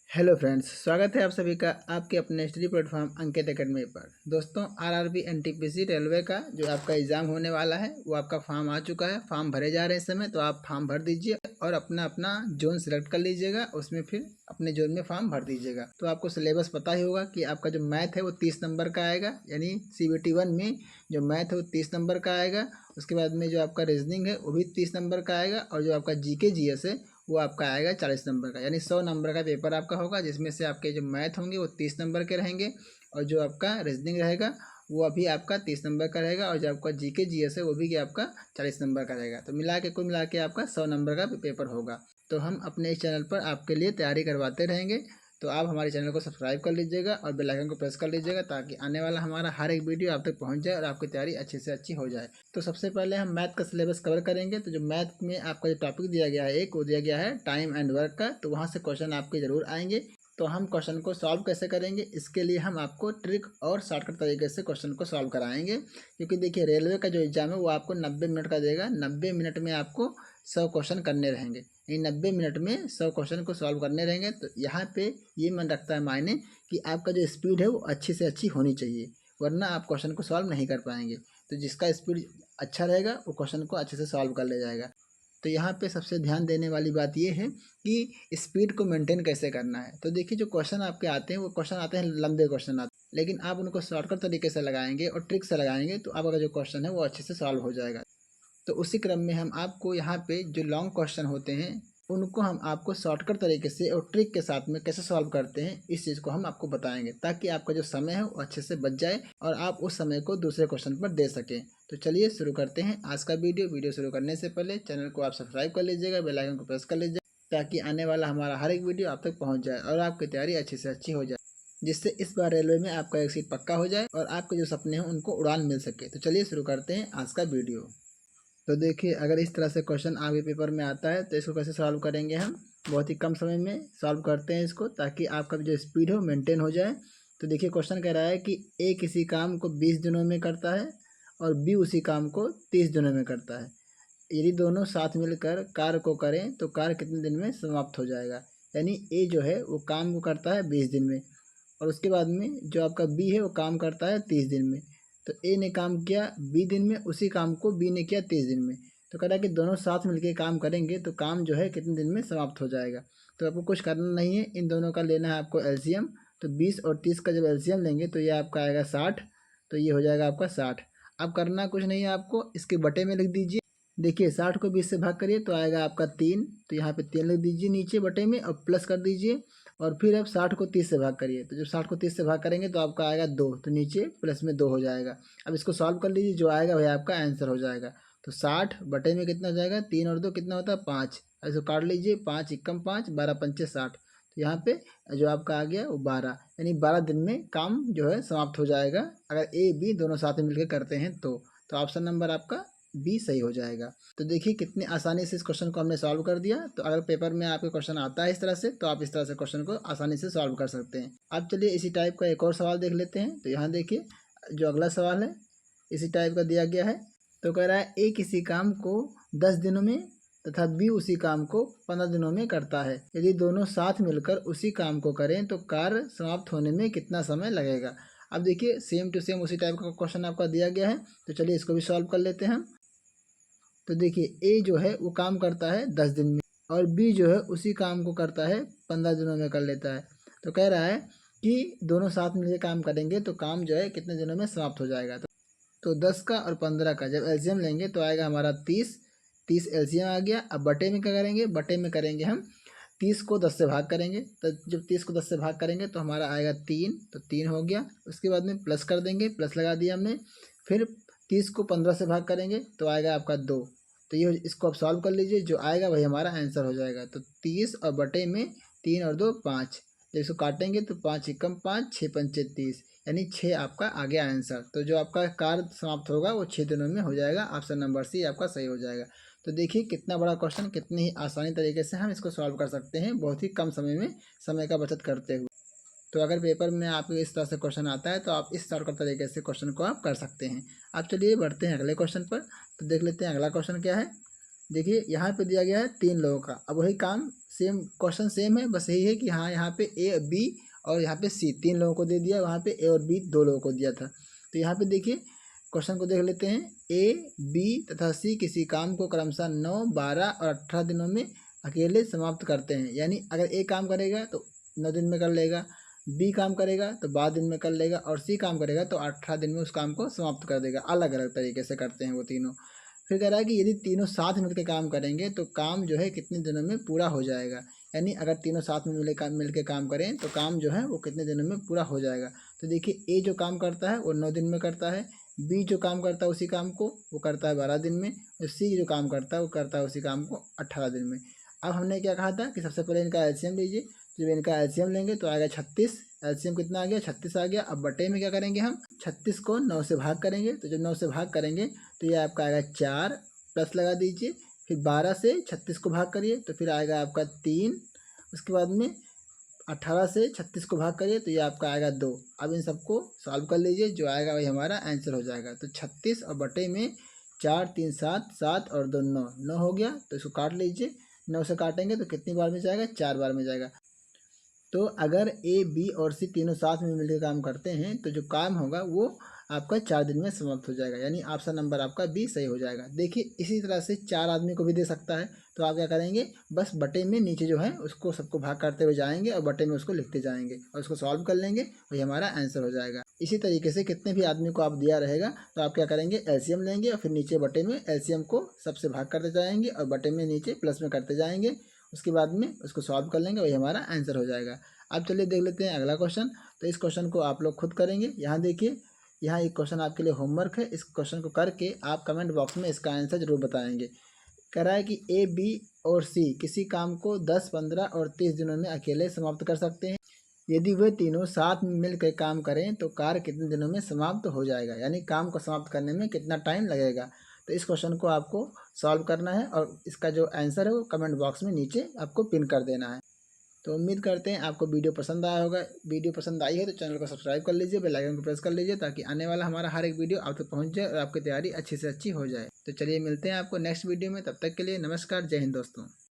Hello friends, स्वागत है आप सभी का आपके अपने स्टडी प्लेटफॉर्म अंकित एकेडमी पर। दोस्तों, आरआरबी एनटीपीसी रेलवे का जो आपका एग्ज़ाम होने वाला है वो आपका फॉर्म आ चुका है। फॉर्म भरे जा रहे हैं इस समय, तो आप फॉर्म भर दीजिए और अपना अपना जोन सिलेक्ट कर लीजिएगा। उसमें फिर अपने जोन में फॉर्म भर दीजिएगा। तो आपको सिलेबस पता ही होगा कि आपका जो मैथ है वो 30 नंबर का आएगा, यानी CBT 1 में जो मैथ है वो 30 नंबर का आएगा। उसके बाद में जो आपका रीजनिंग है वो भी 30 नंबर का आएगा, और जो आपका जीके जीएस है वो आपका आएगा 40 नंबर का, यानी 100 नंबर का पेपर आपका होगा, जिसमें से आपके जो मैथ होंगे वो 30 नंबर के रहेंगे, और जो आपका रीजनिंग रहेगा वो अभी आपका 30 नंबर का रहेगा, और जो आपका जीके जीएस है वो भी आपका 40 नंबर का रहेगा। तो कुल मिला के आपका 100 नंबर का पेपर होगा। तो हम अपने इस चैनल पर आपके लिए तैयारी करवाते रहेंगे। तो आप हमारे चैनल को सब्सक्राइब कर लीजिएगा और बेल आइकन को प्रेस कर लीजिएगा, ताकि आने वाला हमारा हर एक वीडियो आप तक पहुंच जाए और आपकी तैयारी अच्छी से अच्छी हो जाए। तो सबसे पहले हम मैथ का सिलेबस कवर करेंगे। तो जो मैथ में आपका जो टॉपिक दिया गया है, एक वो दिया गया है टाइम एंड वर्क का, तो वहाँ से क्वेश्चन आपके ज़रूर आएंगे। तो हम क्वेश्चन को सॉल्व कैसे करेंगे, इसके लिए हम आपको ट्रिक और शॉर्टकट तरीके से क्वेश्चन को सॉल्व कराएंगे। क्योंकि देखिए, रेलवे का जो एग्जाम है वो आपको 90 मिनट का देगा। 90 मिनट में आपको 100 क्वेश्चन करने रहेंगे। इन 90 मिनट में 100 क्वेश्चन को सॉल्व करने रहेंगे। तो यहाँ पे ये मन रखता है मायने कि आपका जो स्पीड है वो अच्छी से अच्छी होनी चाहिए, वरना आप क्वेश्चन को सॉल्व नहीं कर पाएंगे। तो जिसका स्पीड अच्छा रहेगा वो क्वेश्चन को अच्छे से सॉल्व कर ले जाएगा। तो यहाँ पे सबसे ध्यान देने वाली बात ये है कि स्पीड को मेंटेन कैसे करना है। तो देखिए, जो क्वेश्चन आपके आते हैं वो क्वेश्चन आते हैं, लंबे क्वेश्चन आते हैं, लेकिन आप उनको शॉर्टकट तरीके से लगाएंगे और ट्रिक से लगाएंगे तो आपका जो क्वेश्चन है वो अच्छे से सॉल्व हो जाएगा। तो उसी क्रम में हम आपको यहाँ पे जो लॉन्ग क्वेश्चन होते हैं उनको हम आपको शॉर्टकट तरीके से और ट्रिक के साथ में कैसे सॉल्व करते हैं, इस चीज़ को हम आपको बताएंगे, ताकि आपका जो समय है वो अच्छे से बच जाए और आप उस समय को दूसरे क्वेश्चन पर दे सकें। तो चलिए शुरू करते हैं आज का वीडियो शुरू करने से पहले चैनल को आप सब्सक्राइब कर लीजिएगा, बेल आइकन को प्रेस कर लीजिएगा, ताकि आने वाला हमारा हर एक वीडियो आप तक पहुँच जाए और आपकी तैयारी अच्छी से अच्छी हो जाए, जिससे इस बार रेलवे में आपका एक सीट पक्का हो जाए और आपके जो सपने हैं उनको उड़ान मिल सके। तो चलिए शुरू करते हैं आज का वीडियो। तो देखिए, अगर इस तरह से क्वेश्चन आगे पेपर में आता है तो इसको कैसे सॉल्व करेंगे हम। बहुत ही कम समय में सॉल्व करते हैं इसको, ताकि आपका जो स्पीड हो मेंटेन हो जाए। तो देखिए, क्वेश्चन कह रहा है कि ए किसी काम को 20 दिनों में करता है और बी उसी काम को 30 दिनों में करता है। यदि दोनों साथ मिलकर कार्य को करें तो कार्य कितने दिन में समाप्त हो जाएगा। यानी ए जो है वो काम को करता है 20 दिन में, और उसके बाद में जो आपका बी है वो काम करता है 30 दिन में। तो ए ने काम किया 20 दिन में, उसी काम को बी ने किया 30 दिन में। तो कह रहा है कि दोनों साथ मिलकर काम करेंगे तो काम जो है कितने दिन में समाप्त हो जाएगा। तो आपको कुछ करना नहीं है, इन दोनों का लेना है आपको एलसीएम। तो 20 और 30 का जब एलसीएम लेंगे तो ये आपका आएगा 60। तो ये हो जाएगा आपका 60। अब करना कुछ नहीं है आपको, इसके बटे में लिख दीजिए। देखिए, 60 को 20 से भाग करिए तो आएगा आपका 3। तो यहाँ पे 3 लिख दीजिए नीचे बटे में और प्लस कर दीजिए। और फिर आप 60 को 30 से भाग करिए, तो जब 60 को 30 से भाग करेंगे तो आपका आएगा 2, तो नीचे प्लस में 2 हो जाएगा। अब इसको सॉल्व कर लीजिए, जो आएगा वही आपका आंसर हो जाएगा। तो 60 बटे में कितना हो जाएगा, 3 और 2 कितना होता है 5। अब इसको काट लीजिए, 5 एकम 5, 12 पंचे 60। तो यहाँ पे जो आपका आ गया वो 12, यानी 12 दिन में काम जो है समाप्त हो जाएगा, अगर ए बी दोनों साथ में मिलकर करते हैं तो ऑप्शन नंबर आपका बी सही हो जाएगा। तो देखिए, कितनी आसानी से इस क्वेश्चन को हमने सॉल्व कर दिया। तो अगर पेपर में आपके क्वेश्चन आता है इस तरह से, तो आप इस तरह से क्वेश्चन को आसानी से सॉल्व कर सकते हैं। अब चलिए इसी टाइप का एक और सवाल देख लेते हैं। तो यहाँ देखिए, जो अगला सवाल है इसी टाइप का दिया गया है। तो कह रहा है ए किसी काम को 10 दिनों में तथा बी उसी काम को 15 दिनों में करता है। यदि दोनों साथ मिलकर उसी काम को करें तो कार्य समाप्त होने में कितना समय लगेगा। अब देखिए, सेम टू सेम उसी टाइप का क्वेश्चन आपका दिया गया है। तो चलिए इसको भी सॉल्व कर लेते हैं हम। तो देखिए, ए जो है वो काम करता है 10 दिन में, और बी जो है उसी काम को करता है 15 दिनों में कर लेता है। तो कह रहा है कि दोनों साथ मिलकर काम करेंगे तो काम जो है कितने दिनों में समाप्त हो जाएगा। तो 10 का और 15 का जब एलसीएम लेंगे तो आएगा हमारा 30। 30 एलसीएम आ गया। अब बटे में क्या करेंगे, बटे में करेंगे हम 30 को 10 से भाग करेंगे। तो जब 30 को 10 से भाग करेंगे तो हमारा आएगा 3, तो 3 हो गया। उसके बाद में प्लस कर देंगे, प्लस लगा दिया हमने। फिर 30 को 15 से भाग करेंगे तो आएगा आपका 2। तो ये इसको आप सॉल्व कर लीजिए, जो आएगा वही हमारा आंसर हो जाएगा। तो 30 और बटे में 3 और 2 5। जब इसको काटेंगे तो 5 एकम 5, 6 पंचे 30, यानी 6 आपका आ गया आंसर। तो जो आपका कार्य समाप्त होगा वो 6 दिनों में हो जाएगा। ऑप्शन नंबर सी आपका सही हो जाएगा। तो देखिए, कितना बड़ा क्वेश्चन, कितनी ही आसानी तरीके से हम इसको सॉल्व कर सकते हैं, बहुत ही कम समय में समय का बचत करते हुए। तो अगर पेपर में आपको इस तरह से क्वेश्चन आता है तो आप इस शॉर्टकट तरीके से क्वेश्चन को आप कर सकते हैं। अब चलिए बढ़ते हैं अगले क्वेश्चन पर। तो देख लेते हैं अगला क्वेश्चन क्या है। देखिए यहाँ पे दिया गया है 3 लोगों का। अब वही काम सेम क्वेश्चन सेम है, बस यही है कि हाँ यहाँ पे ए बी और यहाँ पे सी 3 लोगों को दे दिया, वहाँ पे ए और बी 2 लोगों को दिया था। तो यहाँ पे देखिए क्वेश्चन को देख लेते हैं। ए बी तथा सी किसी काम को क्रमशः 9, 12 और 18 दिनों में अकेले समाप्त करते हैं। यानी अगर ए काम करेगा तो 9 दिन में कर लेगा, बी काम करेगा तो 12 दिन में कर लेगा, और सी काम करेगा तो 18 दिन में उस काम को समाप्त कर देगा। अलग अलग तरीके से करते हैं वो तीनों। फिर कह रहा है कि यदि तीनों साथ मिलकर काम करेंगे तो काम जो है कितने दिनों में पूरा हो जाएगा। यानी अगर तीनों साथ में मिल के काम करें तो काम जो है वो कितने दिनों में पूरा हो जाएगा। तो देखिए ए जो काम करता है वो 9 दिन में करता है, बी जो काम करता है उसी काम को वो करता है 12 दिन में, और सी जो काम करता है वो करता है उसी काम को 18 दिन में। अब हमने क्या कहा था कि सबसे पहले इनका एलसीएम लीजिए। जब इनका एलसीएम लेंगे तो आएगा 36। एलसीएम कितना आ गया? 36 आ गया। अब बटे में क्या करेंगे हम? 36 को 9 से भाग करेंगे। तो जब 9 से भाग करेंगे तो ये आपका आएगा 4, प्लस लगा दीजिए। फिर 12 से 36 को भाग करिए तो फिर आएगा आपका 3। उसके बाद में 18 से 36 को भाग करिए तो ये आपका आएगा 2। अब इन सबको सॉल्व कर लीजिए, जो आएगा वही हमारा आंसर हो जाएगा। तो 36 और बटे में 4 3 7, 7 और 2 9, 9 हो गया। तो इसको काट लीजिए। 9 से काटेंगे तो कितनी बार में जाएगा? 4 बार में जाएगा। तो अगर ए बी और सी तीनों साथ में मिलकर काम करते हैं तो जो काम होगा वो आपका 4 दिन में समाप्त हो जाएगा। यानी ऑप्शन नंबर आपका बी सही हो जाएगा। देखिए इसी तरह से 4 आदमी को भी दे सकता है। तो आप क्या करेंगे? बस बटे में नीचे जो है उसको सबको भाग करते हुए जाएंगे और बटे में उसको लिखते जाएंगे और उसको सॉल्व कर लेंगे, वही हमारा आंसर हो जाएगा। इसी तरीके से कितने भी आदमी को आप दिया रहेगा तो आप क्या करेंगे? एलसीएम लेंगे और फिर नीचे बटे में एलसीएम को सबसे भाग करते जाएंगे और बटे में नीचे प्लस में करते जाएंगे। उसके बाद में उसको सॉल्व कर लेंगे, वही हमारा आंसर हो जाएगा। अब चलिए देख लेते हैं अगला क्वेश्चन। तो इस क्वेश्चन को आप लोग खुद करेंगे। यहाँ देखिए, यहाँ एक क्वेश्चन आपके लिए होमवर्क है। इस क्वेश्चन को करके आप कमेंट बॉक्स में इसका आंसर जरूर बताएंगे। कह रहा है कि ए बी और सी किसी काम को 10, 15 और 30 दिनों में अकेले समाप्त कर सकते हैं। यदि वे तीनों साथ में मिलकर काम करें तो कार्य कितने दिनों में समाप्त हो जाएगा। यानी काम को समाप्त करने में कितना टाइम लगेगा। तो इस क्वेश्चन को आपको सॉल्व करना है और इसका जो आंसर है वो कमेंट बॉक्स में नीचे आपको पिन कर देना है। तो उम्मीद करते हैं आपको वीडियो पसंद आया होगा। वीडियो पसंद आई है तो चैनल को सब्सक्राइब कर लीजिए, बेल आइकन को प्रेस कर लीजिए ताकि आने वाला हमारा हर एक वीडियो आप तक पहुंच जाए और आपकी तैयारी अच्छी से अच्छी हो जाए। तो चलिए मिलते हैं आपको नेक्स्ट वीडियो में। तब तक के लिए नमस्कार, जय हिंद दोस्तों।